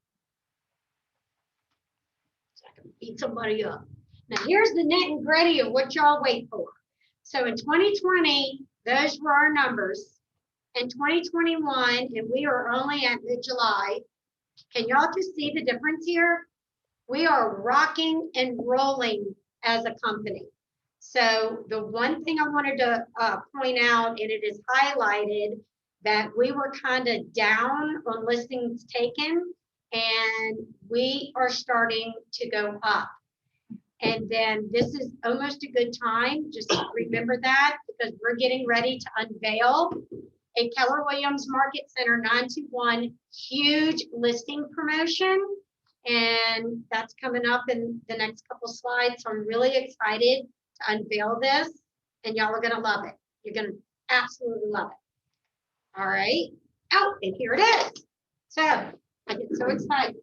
So I can beat somebody up. Now here's the nitty gritty of what y'all wait for. So in 2020, those were our numbers. In 2021, and we are only at mid-July, can y'all just see the difference here? We are rocking and rolling as a company. So the one thing I wanted to point out, and it is highlighted, that we were kind of down on listings taken, and we are starting to go up. And then this is almost a good time, just remember that, because we're getting ready to unveil a Keller Williams Market Center 921 huge listing promotion. And that's coming up in the next couple slides. So I'm really excited to unveil this and y'all are gonna love it. You're gonna absolutely love it. All right. Oh, and here it is. So I get so excited.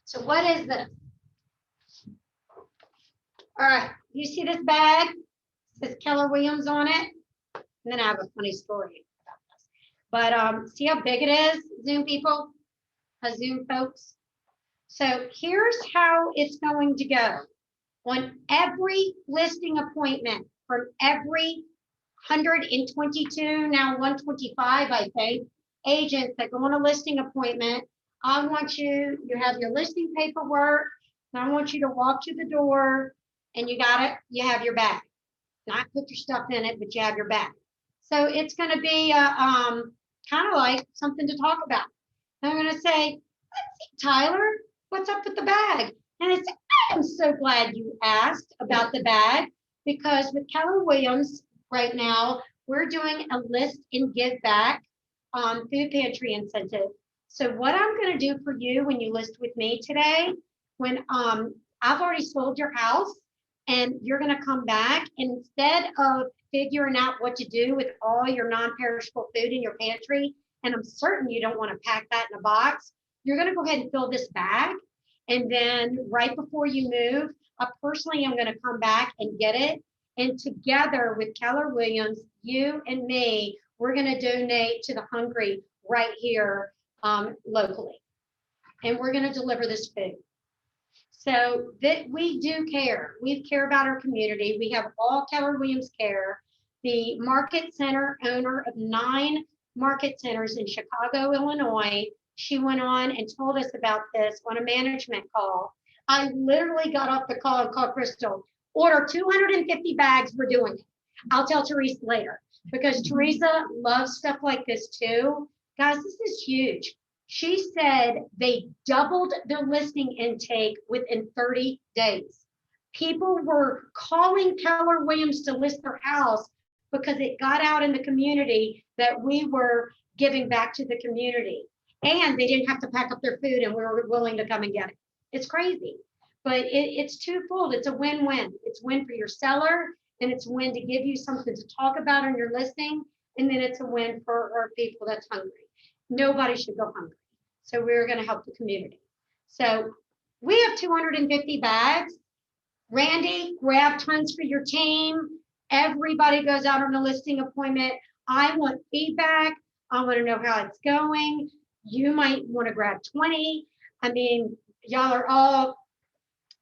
So what is this? All right, you see this bag? It says Keller Williams on it. And then I have a funny story about this. But see how big it is, Zoom people, Zoom folks? So here's how it's going to go. On every listing appointment from every 122, now 125, I think, agents that go on a listing appointment, I want you have your listing paperwork, and I want you to walk to the door and you have your bag. Not put your stuff in it, but you have your bag. So it's going to be kind of like something to talk about. I'm going to say, let's see, Tyler, what's up with the bag? And it's, I'm so glad you asked about the bag, because with Keller Williams right now, we're doing a list and give back food pantry incentive. So what I'm gonna do for you when you list with me today, when I've already sold your house and you're gonna come back, instead of figuring out what to do with all your non-perishable food in your pantry, and I'm certain you don't wanna pack that in a box, you're gonna go ahead and fill this bag. And then right before you move, I personally am gonna come back and get it. And together with Keller Williams, you and me, we're gonna donate to the hungry right here locally. And we're gonna deliver this food. So that we do care. We care about our community. We have all Keller Williams care. The Market Center, owner of 9 market centers in Chicago, Illinois, she went on and told us about this on a management call. I literally got off the call and called Crystal, order 250 bags, we're doing it. I'll tell Teresa later, because Teresa loves stuff like this too. Guys, this is huge. She said they doubled their listing intake within 30 days. People were calling Keller Williams to list their house because it got out in the community that we were giving back to the community. And they didn't have to pack up their food and we were willing to come and get it. It's crazy, but it's twofold. It's a win-win. It's win for your seller, and it's win to give you something to talk about on your listing. And then it's a win for our people that's hungry. Nobody should go hungry. So we're going to help the community. So we have 250 bags. Randy, grab tons for your team. Everybody goes out on a listing appointment. I want feedback. I want to know how it's going. You might want to grab 20. I mean, y'all are all,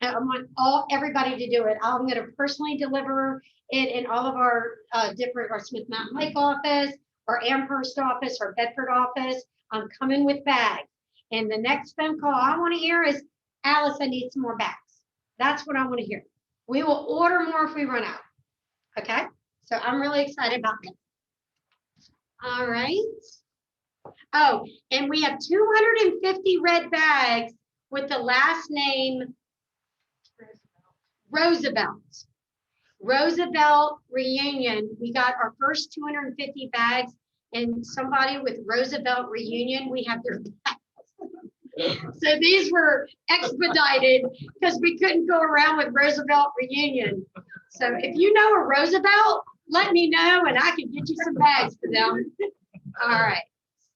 I want everybody to do it. I'm going to personally deliver it in all of our our Smith Mountain Lake office, our Amherst office, our Bedford office. I'm coming with bags. And the next phone call I want to hear is, Alice, I need some more bags. That's what I want to hear. We will order more if we run out. Okay? So I'm really excited about this. All right. Oh, and we have 250 red bags with the last name Roosevelt. Roosevelt Reunion. We got our first 250 bags, and somebody with Roosevelt Reunion, we have their bags. So these were expedited because we couldn't go around with Roosevelt Reunion. So if you know a Roosevelt, let me know and I can get you some bags for them. All right.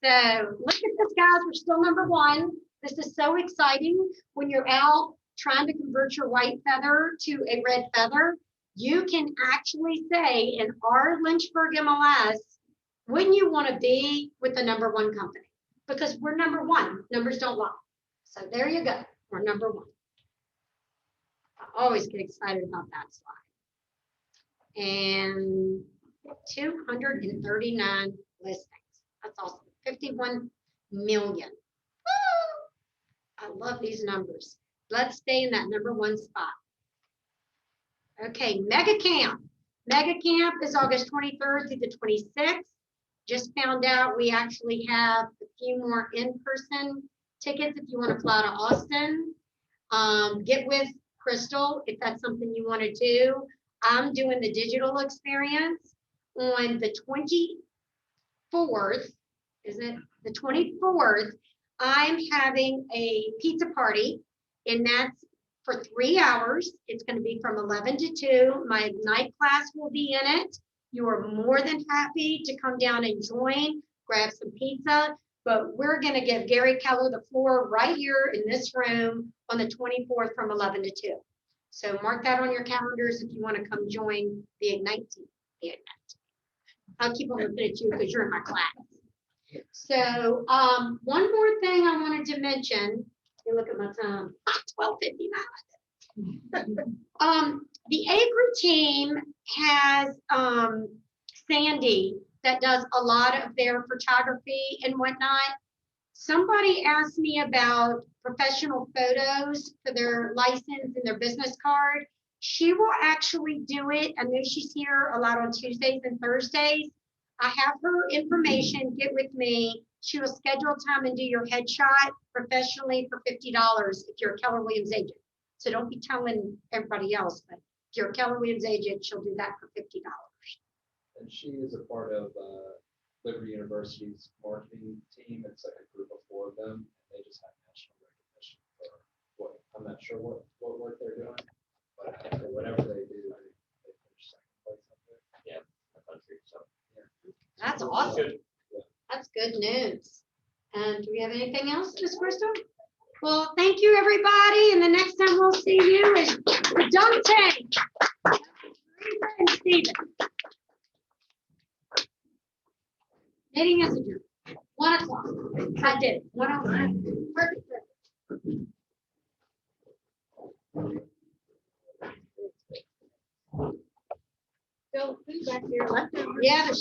So look at this, guys. We're still #1. This is so exciting when you're out trying to convert your white feather to a red feather. You can actually say in our Lynchburg MLS, wouldn't you want to be with the #1 company? Because we're #1. Numbers don't lie. So there you go. We're #1. I always get excited about that slide. And 239 listings. That's awesome. 51 million. Woo! I love these numbers. Let's stay in that #1 spot. Okay, Mega Camp. Mega Camp is August 23rd through the 26th. Just found out we actually have a few more in-person tickets if you want to fly to Austin. Get with Crystal if that's something you want to do. I'm doing the digital experience on the 24th. Is it the 24th? I'm having a pizza party, and that's for 3 hours. It's going to be from 11 to 2. My Ignite class will be in it. You are more than happy to come down and join, grab some pizza, but we're going to give Gary Keller the floor right here in this room on the 24th from 11 to 2. So mark that on your calendars if you want to come join the Ignite team. I'll keep on looking at you because you're in my class. So one more thing I wanted to mention. You look at my time, 12:59. The Acre team has Sandy that does a lot of their photography and whatnot. Somebody asked me about professional photos for their license and their business card. She will actually do it. I know she's here a lot on Tuesdays and Thursdays. I have her information. Get with me. She will schedule time and do your headshot professionally for $50 if you're a Keller Williams agent. So don't be telling everybody else, but if you're a Keller Williams agent, she'll do that for $50. And she is a part of Liberty University's marketing team. It's like a group of 4 of them. And they just have national recognition for what, I'm not sure what work they're doing, but for whatever they do, I think they finish second place up there. Yeah, the country, so. Yeah. That's awesome. Good. That's good news. And do we have anything else, Ms. Crystal? Well, thank you, everybody. And the next time we'll see you is the dunk tank. Teresa and Stephen. Meeting is adjourned. 1 o'clock. I did it. 1 o'clock. Perfect. Still food back there left over. Yeah, there's